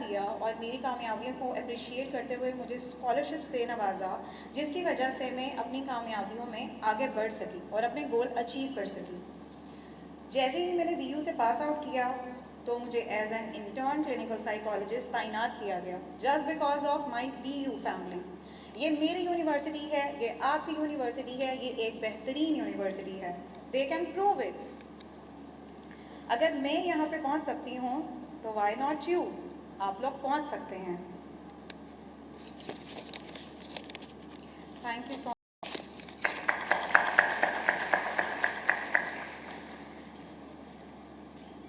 دیا اور میری کامیابیوں کو اپریشیٹ کرتے ہوئے مجھے اسکالرشپ سے نوازا، جس کی وجہ سے میں اپنی کامیابیوں میں آگے بڑھ سکی اور اپنے گول اچیو کر سکی۔ جیسے ہی میں نے بی یو سے پاس آؤٹ کیا تو مجھے as an intern clinical psychologist تعینات کیا گیا، just because of my B U family. یہ میری یونیورسٹی ہے، یہ آپ کی یونیورسٹی ہے، یہ ایک بہترین یونیورسٹی ہے، دے کین پروو اٹ۔ اگر میں یہاں پہ پہنچ سکتی ہوں تو وائی ناٹ یو، آپ لوگ پہنچ سکتے ہیں۔ Thank you so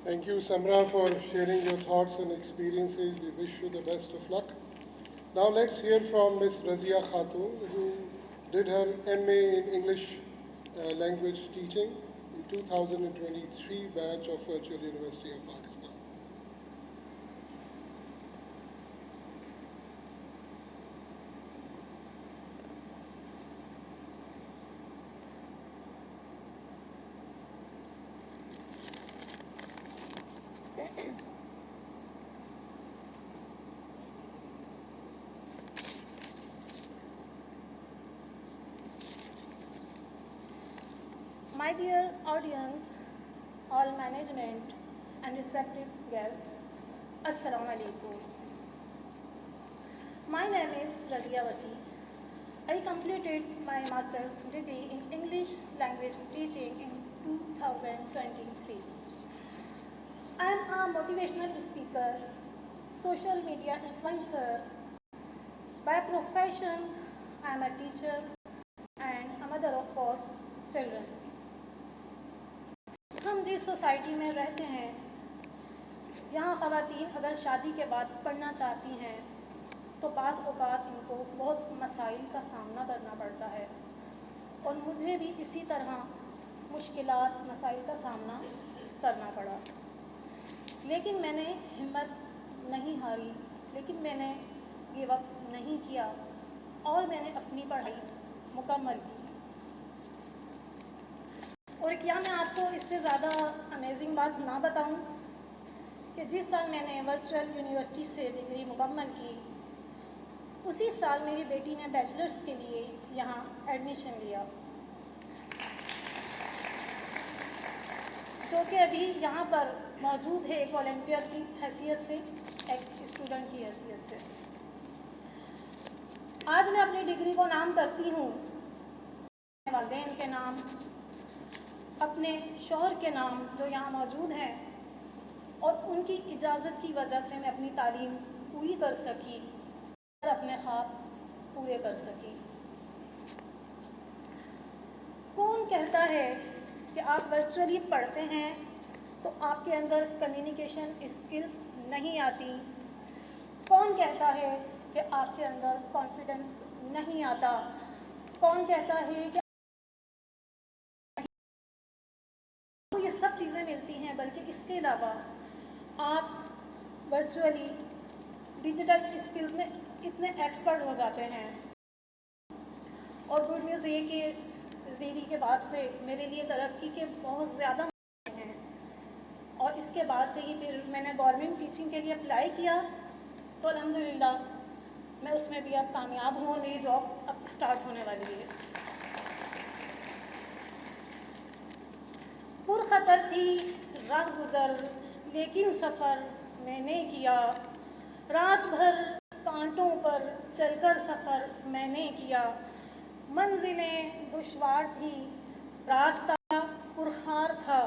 Thank you, Samra, for sharing your thoughts and experiences. We wish you the best of luck. Now let's hear from Ms. Razia Khatoon, who did her MA in English language teaching in 2023 batch of Virtual University of Pakistan. My dear audience, all management and respected guests, Assalamu alaikum. My name is Razia Wasi. I completed my master's degree in English language teaching in 2023. I am a motivational speaker, social media influencer. By profession, I am a teacher and a mother of 4 children. ہم جس society میں رہتے ہیں، یہاں خواتین اگر شادی کے بعد پڑھنا چاہتی ہیں تو بعض اوقات ان کو بہت مسائل کا سامنا کرنا پڑتا ہے، اور مجھے بھی اسی طرح مشکلات، مسائل کا سامنا کرنا پڑا، لیکن میں نے ہمت نہیں ہاری، لیکن میں نے یہ وقت نہیں کیا اور میں نے اپنی پڑھائی مکمل کی۔ اور کیا میں آپ کو اس سے زیادہ امیزنگ بات نہ بتاؤں کہ جس سال میں نے ورچوئل یونیورسٹی سے ڈگری مکمل کی، اسی سال میری بیٹی نے بیچلرز کے لیے یہاں ایڈمیشن لیا، جو کہ ابھی یہاں پر موجود ہے ایک والنٹیئر کی حیثیت سے، ایک اسٹوڈنٹ کی حیثیت سے۔ آج میں اپنی ڈگری کو نام کرتی ہوں اپنے والدین کے نام، اپنے شوہر کے نام جو یہاں موجود ہیں، اور ان کی اجازت کی وجہ سے میں اپنی تعلیم پوری کر سکی اور اپنے خواب پورے کر سکی۔ کون کہتا ہے کہ آپ ورچولی پڑھتے ہیں تو آپ کے اندر کمیونیکیشن اسکلز نہیں آتی؟ کون کہتا ہے کہ آپ کے اندر کانفیڈنس نہیں آتا؟ کون کہتا ہے کہ یہ سب چیزیں ملتی ہیں، بلکہ اس کے علاوہ آپ ورچولی ڈیجیٹل اسکلز میں اتنے ایکسپرٹ ہو جاتے ہیں؟ اور گڈ نیوز یہ کہ اس ڈگری کے بعد سے میرے لیے ترقی کے بہت زیادہ موقع ہیں، اور اس کے بعد سے ہی پھر میں نے گورنمنٹ ٹیچنگ کے لیے اپلائی کیا، تو الحمدللہ میں اس میں بھی اب کامیاب ہوں، میری جاب اب اسٹارٹ ہونے والی ہے۔ پرخطر تھی راہ گزر لیکن سفر میں نے کیا، رات بھر کانٹوں پر چل کر سفر میں نے کیا، منزلیں دشوار تھیں، راستہ پرخار تھا،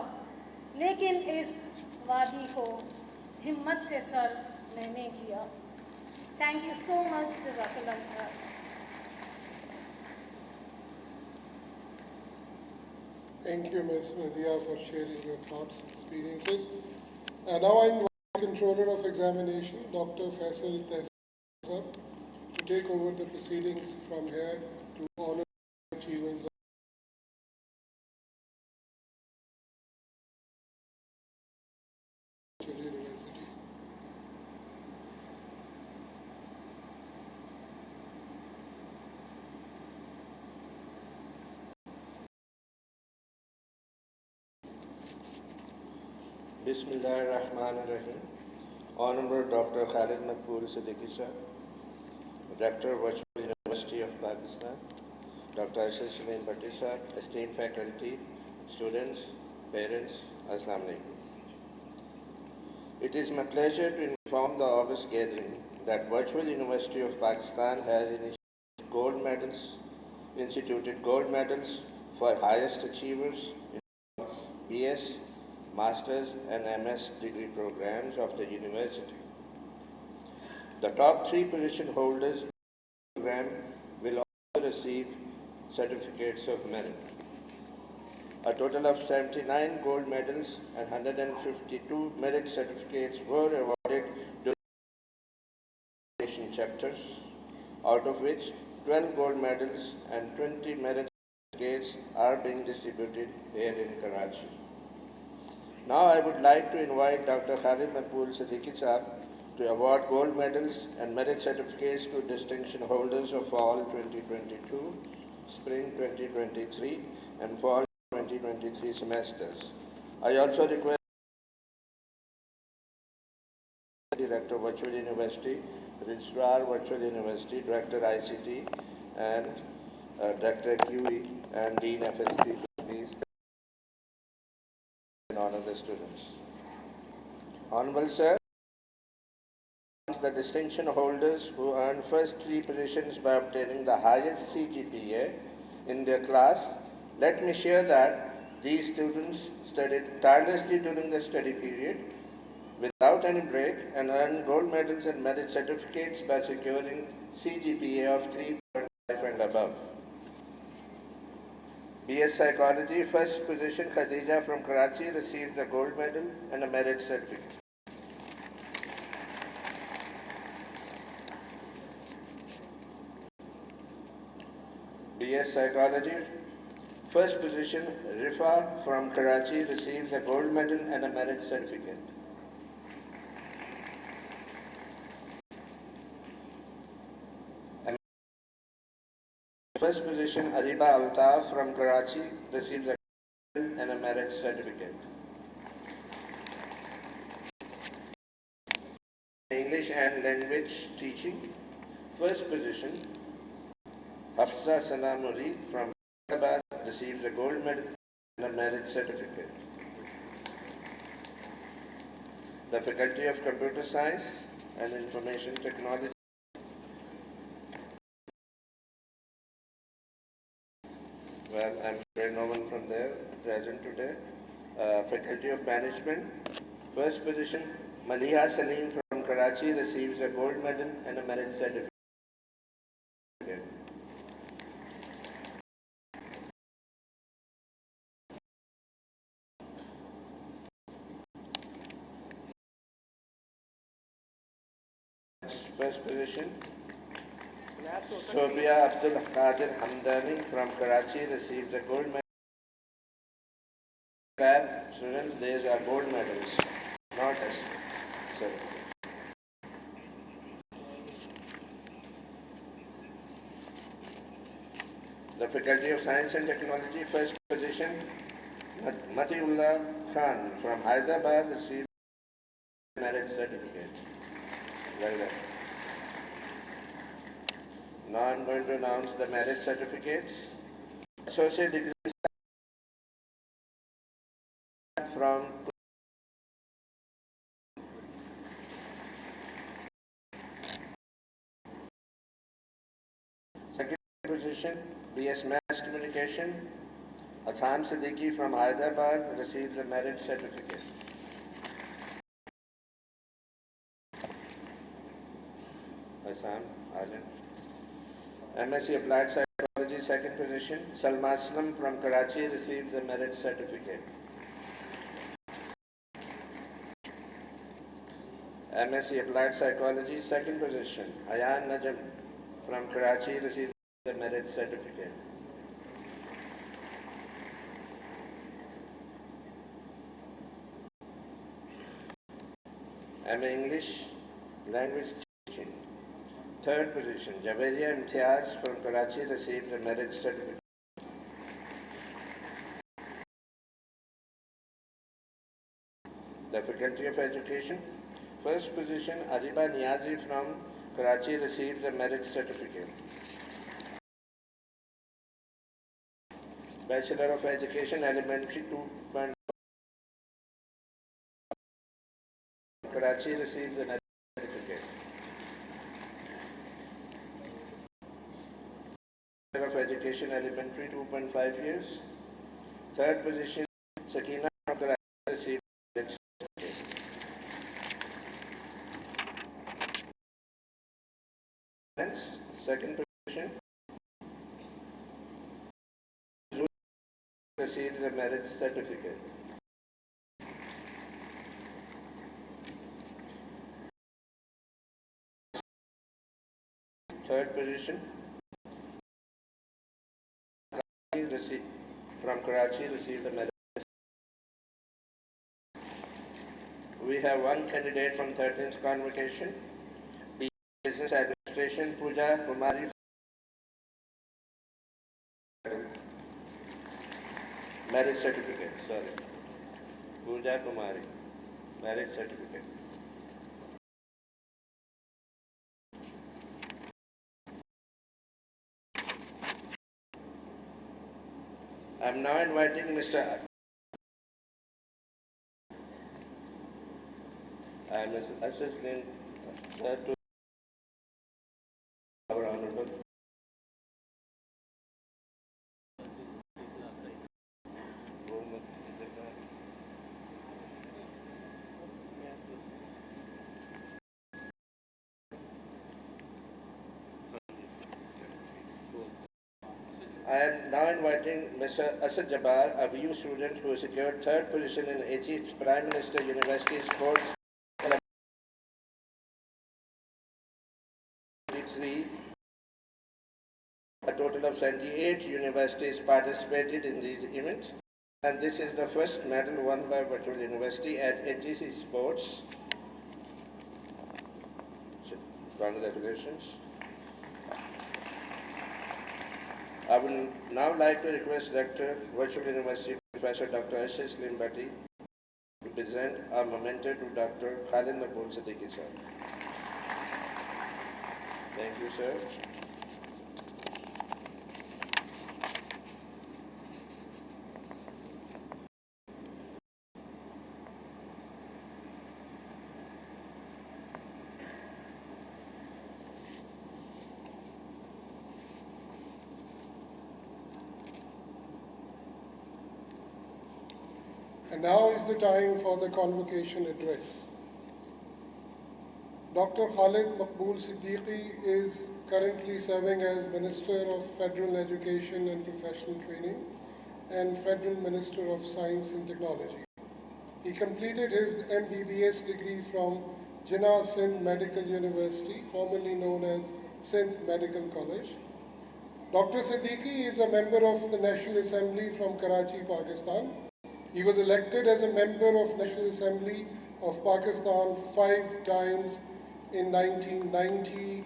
لیکن اس وادی کو ہمت سے سر میں نے کیا۔ تھینک یو سو مچ، جزاک اللہ خیر۔ Thank you, Ms. Razia, for sharing your thoughts and experiences. Now I invite the Controller of Examination, Dr. Faisal Tehsar, to take over the proceedings from here to honor achievers of University. بسم اللہ الرحمن الرحیم۔ Honorable Dr. Khalid Maqbool Siddiqui sir, Rector, Virtual University of Pakistan, Dr. Ashish Salim Bhatti sir, esteemed faculty, students, parents, Assalamu alaikum. It is my pleasure to inform the August gathering that Virtual University of Pakistan has instituted gold medals for highest achievers in BS, Masters and MS degree programs of the university. The top 3 position holders of the program will also receive certificates of merit. A total of 79 gold medals and 152 merit certificates were awarded during the education chapters, out of which 12 gold medals and 20 merit certificates are being distributed here in Karachi. Now I would like to invite Dr. Khalid Maqbool Siddiqui Sahab to award gold medals and merit certificates to distinction holders of Fall 2022, Spring 2023 and Fall 2023 semesters. I also request Director Virtual University, Registrar Virtual University, Director ICT and Director QE and Dean FST to please honor the students. Honorable Sir, the distinction holders who earned first 3 positions by obtaining the highest CGPA in their class, let me share that these students studied tirelessly during the study period without any break and earned gold medals and merit certificates by securing CGPA of 3.5 and above. BS Psychology, first position Khadija from Karachi receives a gold medal and a merit certificate. BS Psychology, first position Rifa from Karachi receives a gold medal and a merit certificate. First position Ariba Altaf from Karachi receives a gold medal and a merit certificate. English and language teaching, first position Hafsa Sana Murid from Hyderabad receives a gold medal and a merit certificate. The Faculty of Computer Science and Information Technology, well, I'm sure no one from there present today. Faculty of Management, first position Maliha Salim from Karachi receives a gold medal and a merit certificate. First position Sobia Abdul Qadir Hamdani from Karachi receives a gold medal. 5 students, these are gold medals, not as certificate. The Faculty of Science and Technology, first position Matiullah Khan from Hyderabad received a merit certificate. Well done. Now I'm going to announce the merit certificates. Associate degree from second position BS Mass Communication, Assam Siddiqui from Hyderabad receives a merit certificate. Assam, Island. MSc Applied Psychology, second position, Salma Aslam from Karachi receives a merit certificate. MSc Applied Psychology, second position, Ayan Najam from Karachi receives a merit certificate. MA English, Language Teaching, third position, Javeria Imtiaz from Karachi receives a merit certificate. The Faculty of Education, First position, Ariba Niazi from Karachi receives a merit certificate. Bachelor of Education, Elementary 2.0, Karachi receives a merit certificate. Bachelor of Education, Elementary 2.5 years. Third position, Sakina from Karachi receives a merit certificate. Second position, receives a merit certificate. Third position, from Karachi received a merit. We have one candidate from 13th convocation, Business Administration, Pooja Kumari. Merit certificate, sorry. Pooja Kumari, merit certificate. I am now inviting Mr. Assistant Sir to our Honorable. I am now inviting Mr. Asad Jabbar, a BU student who secured third position in Egypt's Prime Minister University Sports Olympics. A total of 78 universities participated in these events, and this is the first medal won by Virtual University at HGC Sports. Congratulations. I would now like to request Rector, Virtual University, Professor Dr. Ashish Limbati, to present a memento to Dr. Khalid Maqbool Siddiqui sir. Thank you, sir. And now is the time for the convocation address. Dr. Khalid Maqbool Siddiqui is currently serving as Minister of Federal Education and Professional Training and Federal Minister of Science and Technology. He completed his MBBS degree from Jinnah Sindh Medical University, formerly known as Sindh Medical College. Dr. Siddiqui is a member of the National Assembly from Karachi, Pakistan. He was elected as a member of National Assembly of Pakistan 5 times in 1990.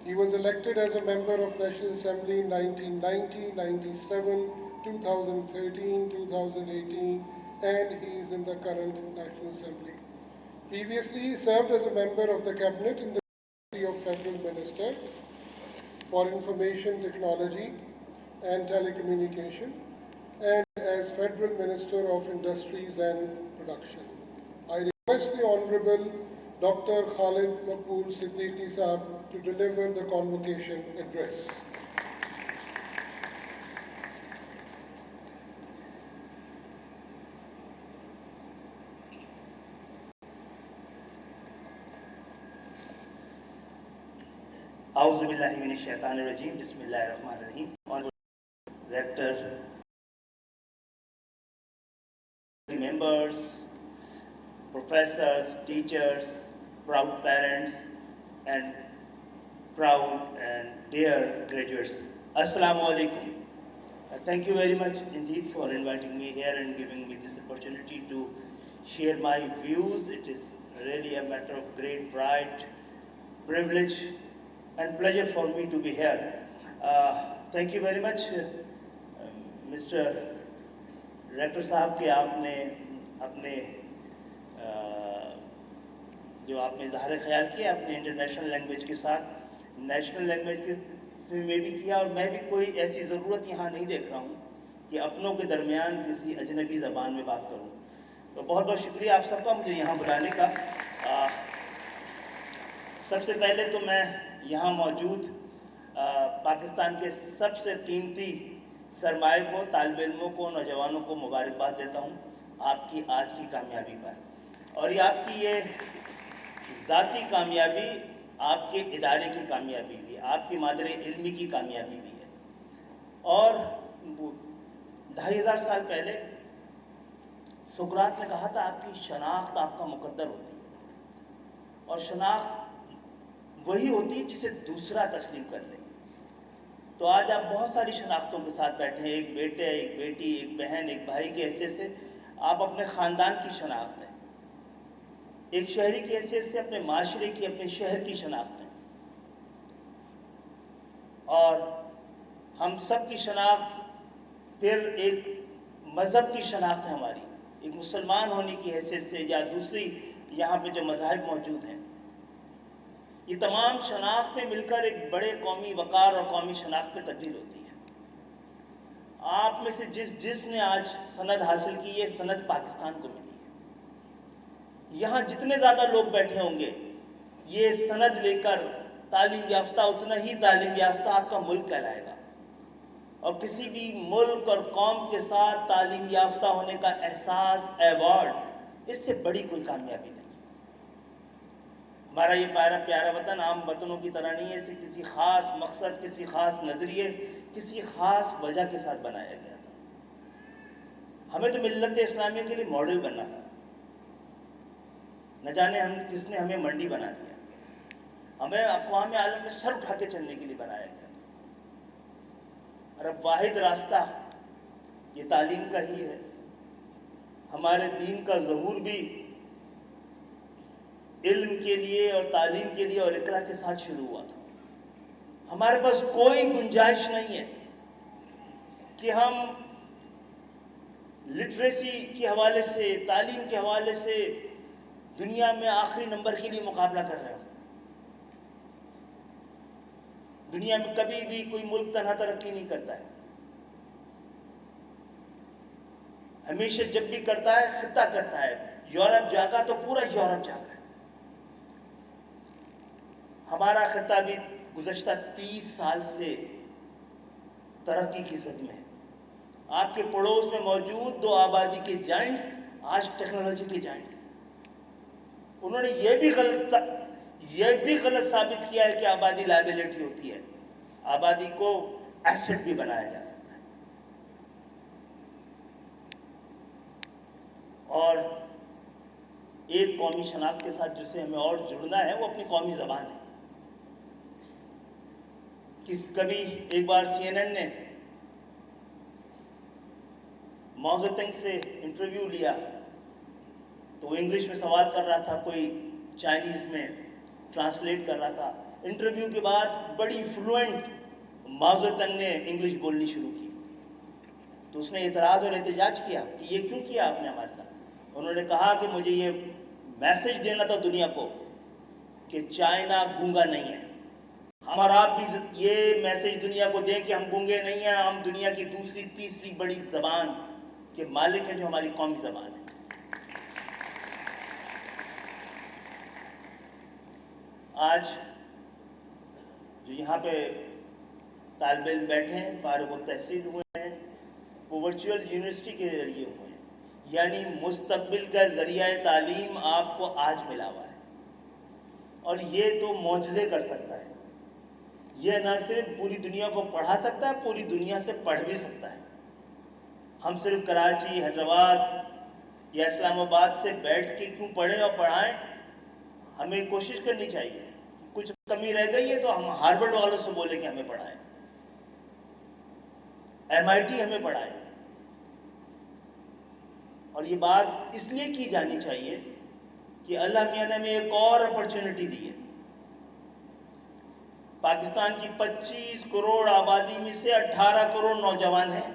He was elected as a member of National Assembly in 1990, 97, 2013, 2018, and he is in the current National Assembly. Previously, he served as a member of the Cabinet in the Committee of Federal Minister for Information Technology and Telecommunication, and as Federal Minister of Industries and Production. I request the Honorable Dr. Khalid Maqbool Siddiqui Saab to deliver the convocation address. A'udhu billahi minash shaitanir rajim. Bismillahir Rahmanir Rahim. Honorable Rector, members, professors, teachers, proud parents, and proud and dear graduates. Assalamu alaikum. Thank you very much indeed for inviting me here and giving me this opportunity to share my views. It is really a matter of great pride, privilege, and pleasure for me to be here. Thank you very much, Mr. Director صاحب کہ آپ نے اپنے جو آپ نے اظہار خیال کیا اپنے انٹرنیشنل لینگویج کے ساتھ نیشنل لینگویج کے میں بھی کیا، اور میں بھی کوئی ایسی ضرورت یہاں نہیں دیکھ رہا ہوں کہ اپنوں کے درمیان کسی اجنبی زبان میں بات کروں. تو بہت بہت شکریہ آپ سب کا مجھے یہاں بلانے کا. سب سے پہلے تو میں یہاں موجود پاکستان کے سب سے قیمتی سرمایہ کو، طالب علموں کو، نوجوانوں کو مبارکباد دیتا ہوں آپ کی آج کی کامیابی پر. اور یہ آپ کی یہ ذاتی کامیابی آپ کے ادارے کی کامیابی بھی، آپ کی مادر علمی کی کامیابی بھی ہے. اور 2500 سال پہلے سقراط نے کہا تھا آپ کی شناخت آپ کا مقدر ہوتی ہے، اور شناخت وہی ہوتی ہے جسے دوسرا تسلیم کر لے. تو آج آپ بہت ساری شناختوں کے ساتھ بیٹھے ہیں، ایک بیٹے، ایک بیٹی، ایک بہن، ایک بھائی کی حیثیت سے آپ اپنے خاندان کی شناخت ہیں، ایک شہری کی حیثیت سے اپنے معاشرے کی، اپنے شہر کی شناخت ہیں. اور ہم سب کی شناخت پھر ایک مذہب کی شناخت ہے ہماری، ایک مسلمان ہونے کی حیثیت سے، یا دوسری یہاں پہ جو مذاہب موجود ہیں. یہ تمام شناختیں مل کر ایک بڑے قومی وقار اور قومی شناخت پہ تبدیل ہوتی ہے. آپ میں سے جس نے آج سند حاصل کی، یہ سند پاکستان کو ملی ہے. یہاں جتنے زیادہ لوگ بیٹھے ہوں گے یہ سند لے کر تعلیم یافتہ، اتنا ہی تعلیم یافتہ آپ کا ملک کہلائے گا. اور کسی بھی ملک اور قوم کے ساتھ تعلیم یافتہ ہونے کا احساس، ایوارڈ، اس سے بڑی کوئی کامیابی نہیں. ہمارا یہ پیارا وطن عام وطنوں کی طرح نہیں ہے، اسے کسی خاص مقصد، کسی خاص نظریے، کسی خاص وجہ کے ساتھ بنایا گیا تھا. ہمیں تو ملت اسلامیہ کے لیے ماڈل بننا تھا. نہ جانے کس نے ہمیں منڈی بنا دیا. ہمیں اقوام عالم میں سر اٹھا کے چلنے کے لیے بنایا گیا تھا. اور اب واحد راستہ یہ تعلیم کا ہی ہے. ہمارے دین کا ظہور بھی علم کے لیے اور تعلیم کے لیے اور اقرا کے ساتھ شروع ہوا تھا. ہمارے پاس کوئی گنجائش نہیں ہے کہ ہم لٹریسی کے حوالے سے، تعلیم کے حوالے سے دنیا میں آخری نمبر کے لیے مقابلہ کر رہے ہوں. دنیا میں کبھی بھی کوئی ملک تنہا ترقی نہیں کرتا ہے. ہمیشہ جب بھی کرتا ہے خطہ کرتا ہے. یورپ جاگا تو پورا یورپ جاگا ہے. ہمارا خطہ بھی گزشتہ 30 سال سے ترقی کی زد میں ہے. آپ کے پڑوس میں موجود 2 آبادی کے جائنٹس آج ٹیکنالوجی کے جائنٹس ہیں. انہوں نے یہ بھی غلط ثابت کیا ہے کہ آبادی لائبلٹی ہوتی ہے. آبادی کو ایسٹ بھی بنایا جا سکتا ہے. اور ایک قومی شناخت کے ساتھ جسے ہمیں اور جڑنا ہے وہ اپنی قومی زبان ہے. کبھی ایک بار CNN نے ماؤ زے تونگ سے انٹرویو لیا تو وہ انگلش میں سوال کر رہا تھا، کوئی چائنیز میں ٹرانسلیٹ کر رہا تھا. انٹرویو کے بعد بڑی فلوئنٹ ماؤ زے تونگ نے انگلش بولنی شروع کی. تو اس نے اعتراض اور احتجاج کیا کہ یہ کیوں کیا آپ نے ہمارے ساتھ. انہوں نے کہا کہ مجھے یہ میسج دینا تھا دنیا کو کہ چائنا گونگا نہیں ہے. ہم اور آپ بھی یہ میسج دنیا کو دیں کہ ہم گونگے نہیں ہیں، ہم دنیا کی دوسری تیسری بڑی زبان کے مالک ہیں جو ہماری قومی زبان ہے. آج جو یہاں پہ طالب علم بیٹھے ہیں، فارغ التحصیل ہوئے ہیں، وہ ورچوئل یونیورسٹی کے ذریعے ہوئے ہیں. یعنی مستقبل کا ذریعہ تعلیم آپ کو آج ملا ہوا ہے. اور یہ تو معجزے کر سکتا ہے. یہ نہ صرف پوری دنیا کو پڑھا سکتا ہے، پوری دنیا سے پڑھ بھی سکتا ہے. ہم صرف کراچی، حیدرآباد یا اسلام آباد سے بیٹھ کے کیوں پڑھیں اور پڑھائیں. ہمیں کوشش کرنی چاہیے. کچھ کمی رہ گئی ہے تو ہم ہارورڈ والوں سے بولیں کہ ہمیں پڑھائیں، MIT ہمیں پڑھائیں. اور یہ بات اس لیے کی جانی چاہیے کہ اللہ میاں نے ہمیں ایک اور اپرچونٹی دی ہے. پاکستان کی 25 کروڑ آبادی میں سے 18 کروڑ نوجوان ہیں.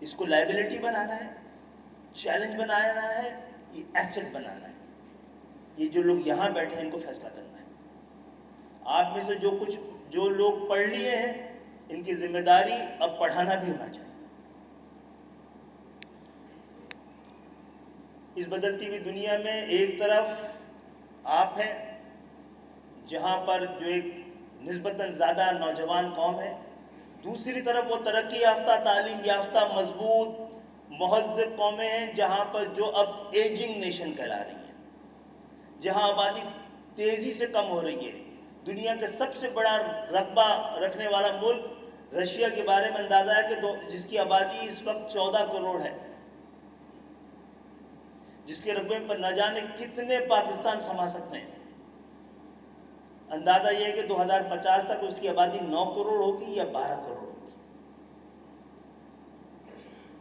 اس کو لائبلٹی بنانا ہے, چیلنج بنانا ہے, یہ ایسٹ بنانا ہے. یہ جو لوگ یہاں بیٹھے ہیں ان کو فیصلہ کرنا ہے. آپ میں سے جو لوگ پڑھ لیے ہیں ان کی ذمہ داری اب پڑھانا بھی ہونا چاہیے. اس بدلتی ہوئی دنیا میں ایک طرف آپ ہیں جہاں پر جو ایک نسبتاً زیادہ نوجوان قوم ہے, دوسری طرف وہ ترقی یافتہ, تعلیم یافتہ, مضبوط, مہذب قومیں ہیں جہاں پر جو اب ایجنگ نیشن کہلا رہی ہیں, جہاں آبادی تیزی سے کم ہو رہی ہے. دنیا کے سب سے بڑا رقبہ رکھنے والا ملک رشیا کے بارے میں اندازہ ہے کہ جس کی آبادی اس وقت 14 کروڑ ہے, جس کے رقبے پر نہ جانے کتنے پاکستان سما سکتے ہیں. اندازہ یہ ہے کہ 2050 تک اس کی آبادی 9 کروڑ ہوگی یا 12 کروڑ ہوگی.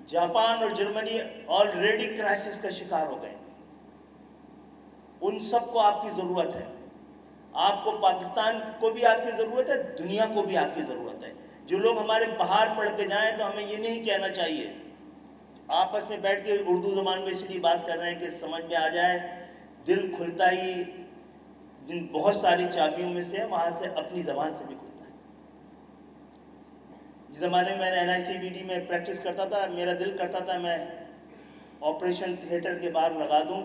جاپان اور جرمنی آلریڈی کرائسس کا شکار ہو گئے. ان سب کو آپ کی ضرورت ہے. آپ کو پاکستان کو بھی آپ کی ضرورت ہے, دنیا کو بھی آپ کی ضرورت ہے. جو لوگ ہمارے باہر پڑھ کے جائیں تو ہمیں یہ نہیں کہنا چاہیے, آپس میں بیٹھ کے اردو زبان میں اس لیے بات کر رہے ہیں کہ سمجھ میں آ جائے. دل کھلتا ہی جن بہت ساری چابیوں میں سے وہاں سے اپنی زبان سے بھی کھلتا ہے. جس زمانے میں نے NICVD میں پریکٹس کرتا تھا, میرا دل کرتا تھا میں آپریشن تھیٹر کے باہر لگا دوں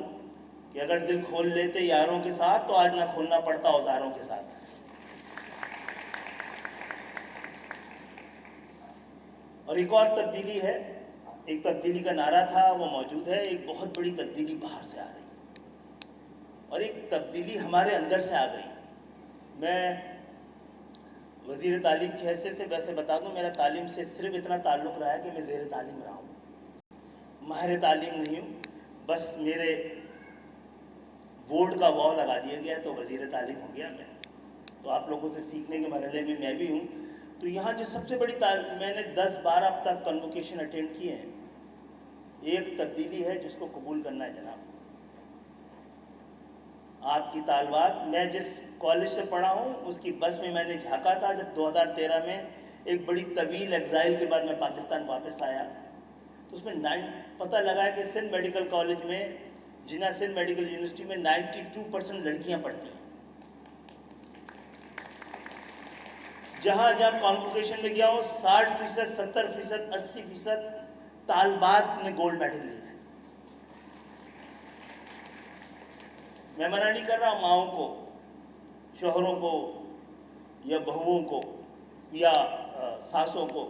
کہ اگر دل کھول لیتے یاروں کے ساتھ تو آج نہ کھولنا پڑتا اوزاروں کے ساتھ. اور ایک اور تبدیلی ہے, ایک تبدیلی کا نعرہ تھا وہ موجود ہے, ایک بہت بڑی تبدیلی باہر سے آ رہی ہے اور ایک تبدیلی ہمارے اندر سے آ گئی. میں وزیر تعلیم کی حیثیت سے ویسے بتا دوں, میرا تعلیم سے صرف اتنا تعلق رہا ہے کہ میں زیر تعلیم رہا ہوں, ماہر تعلیم نہیں ہوں. بس میرے بورڈ کا واو لگا دیا گیا تو وزیر تعلیم ہو گیا میں. تو آپ لوگوں سے سیکھنے کے مرحلے میں بھی ہوں. تو یہاں جو سب سے بڑی میں نے 10-12 اب تک کنووکیشن اٹینڈ کیے ہیں. ایک تبدیلی ہے جس کو قبول کرنا ہے جناب. آپ کی طالبات, میں جس کالج سے پڑھا ہوں اس کی بس میں نے جھانکا تھا جب 2013 میں ایک بڑی طویل ایگزائل کے بعد میں پاکستان واپس آیا, تو اس میں پتہ لگا کہ سندھ میڈیکل کالج میں, جناح سندھ میڈیکل یونیورسٹی میں 92% لڑکیاں پڑھتی ہیں. جہاں جہاں کانووکیشن میں گیا ہوں 60%, 70%, 80% طالبات نے گولڈ میڈل لیا ہے. میں منع نہیں کر رہا ماؤں کو, شوہروں کو یا بہوؤں کو یا ساسوں کو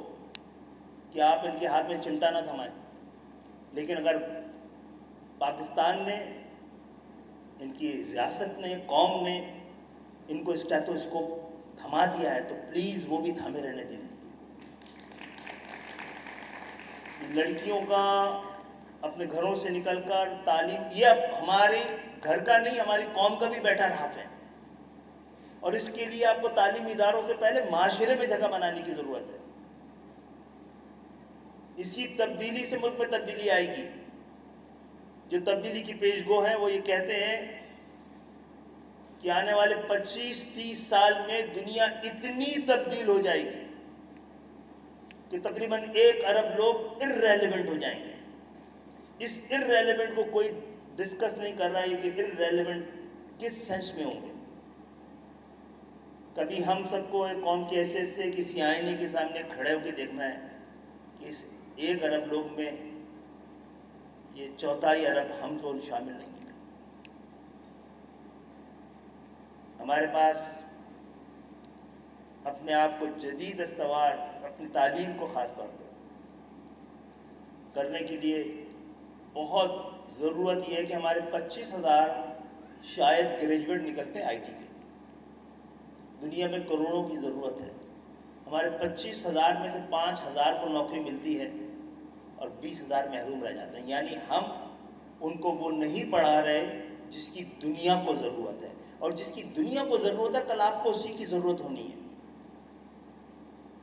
کہ آپ ان کے ہاتھ میں چمٹا نہ تھمائیں, لیکن اگر پاکستان نے, ان کی ریاست نے, قوم نے ان کو اسٹیتھوسکوپ تھما دیا ہے تو پلیز وہ بھی تھامے رہنے دیجیے. لڑکیوں کا اپنے گھروں سے نکل کر تعلیم, یہ اب ہمارے گھر کا نہیں ہماری قوم کا بھی بیٹا رہا ہے, اور اس کے لیے آپ کو تعلیمی اداروں سے پہلے معاشرے میں جگہ بنانے کی ضرورت ہے. اسی تبدیلی سے ملک میں تبدیلی آئے گی. جو تبدیلی کی پیش گو ہیں وہ یہ کہتے ہیں کہ آنے والے 25-30 سال میں دنیا اتنی تبدیل ہو جائے گی کہ تقریباً 1 ارب لوگ irrelevant ہو جائیں گے. اس irrelevant کو کوئی ڈسکس نہیں کر رہا ہے کہ irrelevant کس سینس میں ہوں گے. کبھی ہم سب کو ایک قوم کی حیثیت سے کسی آئینے کے سامنے کھڑے ہو کے دیکھنا ہے کہ اس 1 ارب لوگ میں یہ 1/4 ارب ہم تو شامل نہیں ہیں. ہمارے پاس اپنے آپ کو جدید استوار, اپنی تعلیم کو خاص طور پر کرنے کے لیے بہت ضرورت یہ ہے کہ ہمارے 25,000 شاید گریجویٹ نکلتے ہیں IT کے. دنیا میں کروڑوں کی ضرورت ہے. ہمارے 25,000 میں سے 5,000 کو نوکری ملتی ہے اور 20,000 محروم رہ جاتے ہیں. یعنی ہم ان کو وہ نہیں پڑھا رہے جس کی دنیا کو ضرورت ہے, اور جس کی دنیا کو ضرورت ہے کل آپ کو اسی کی ضرورت ہونی ہے.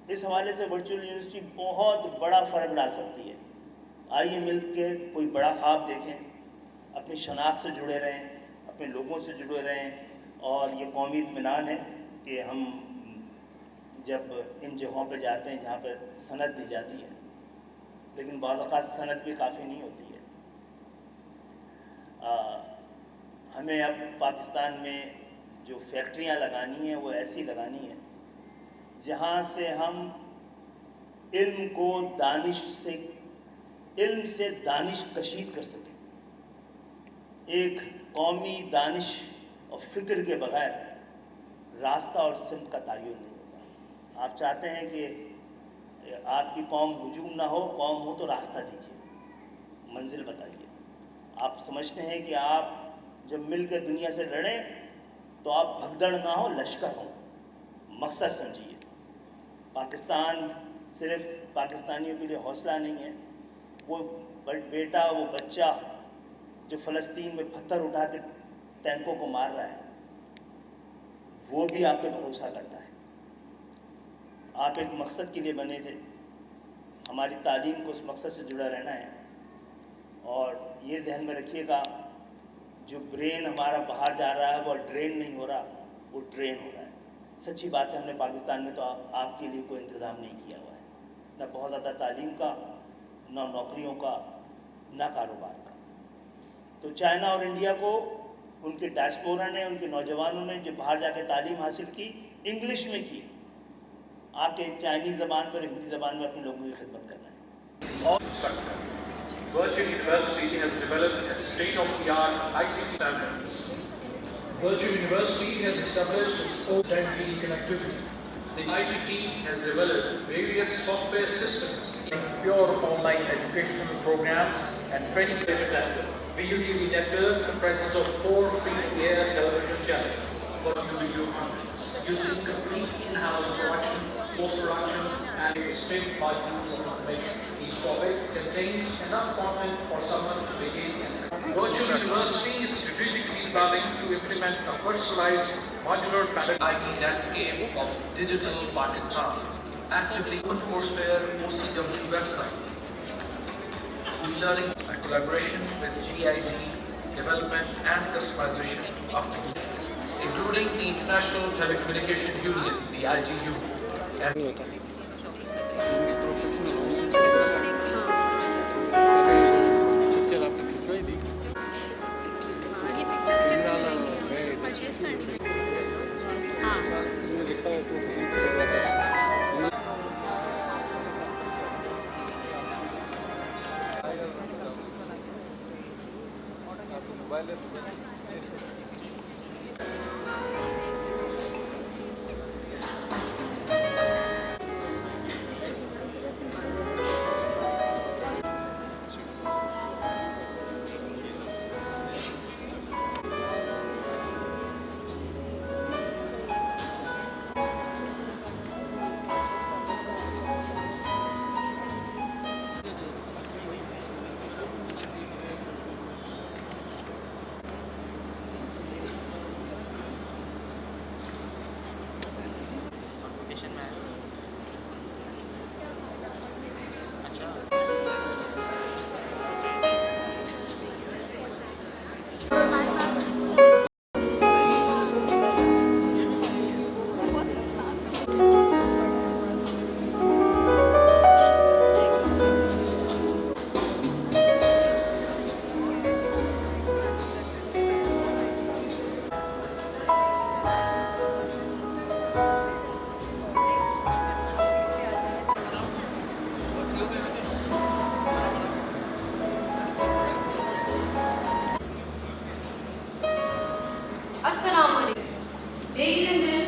اس حوالے سے ورچوئل یونیورسٹی بہت بڑا فرق ڈال سکتی ہے. آئیے مل کے کوئی بڑا خواب دیکھیں, اپنی شناخت سے جڑے رہیں, اپنے لوگوں سے جڑے رہیں, اور یہ قومی اطمینان ہے کہ ہم جب ان جگہوں پہ جاتے ہیں جہاں پہ سند دی جاتی ہے لیکن بعض اوقات صنعت بھی کافی نہیں ہوتی ہے. ہمیں اب پاکستان میں جو فیکٹریاں لگانی ہیں وہ ایسی لگانی ہیں جہاں سے ہم علم کو علم سے دانش کشید کر سکیں. ایک قومی دانش اور فکر کے بغیر راستہ اور سمت کا تعین نہیں ہوتا. آپ چاہتے ہیں کہ آپ کی قوم ہجوم نہ ہو، قوم ہو تو راستہ دیجیے، منزل بتائیے. آپ سمجھتے ہیں کہ آپ جب مل کے دنیا سے لڑیں تو آپ بھگدڑ نہ ہو، لشکر ہو. مقصد سمجھیے. پاکستان صرف پاکستانیوں کے لیے حوصلہ نہیں ہے. وہ بیٹا، وہ بچہ جو فلسطین میں پتھر اٹھا کے ٹینکوں کو مار رہا ہے، وہ بھی آپ پہ بھروسہ کرتا ہے. آپ ایک مقصد کے لیے بنے تھے. ہماری تعلیم کو اس مقصد سے جڑا رہنا ہے. اور یہ ذہن میں رکھیے گا، جو برین ہمارا باہر جا رہا ہے وہ ڈرین نہیں ہو رہا، وہ ٹرین ہو رہا ہے. سچی بات ہے، ہم نے پاکستان میں تو آپ کے لیے کوئی انتظام نہیں کیا ہوا ہے، نہ بہت زیادہ تعلیم کا، نہ نوکریوں کا، نہ کاروبار کا. تو چائنا اور انڈیا کو ان کے ڈائسپورا نے، ان کے نوجوانوں نے جو باہر جا کے تعلیم حاصل کی، انگلش میں کی، آ کے چائنیز زبان پر، ہندی زبان میں اپنے لوگوں کی خدمت کرنا ہے. Virtual University has developed a state-of-the-art ICT standards. Virtual University has established its own identity connectivity. The IT team has developed various software systems, pure online educational programs and training. VUTV network comprises of 4 free air television channels for video conference, using complete in-house production, post-production, and distinct margins of information. Each topic contains enough content for someone to begin and Virtual University is strategically planning to implement a personalized modular pattern IT landscape of digital Pakistan, actively open courseware OCW website. E-learning and collaboration with GIZ, development and customization of techniques, including the International Telecommunication Union, the ITU, and Assalamu alaikum. Ladies and gentlemen,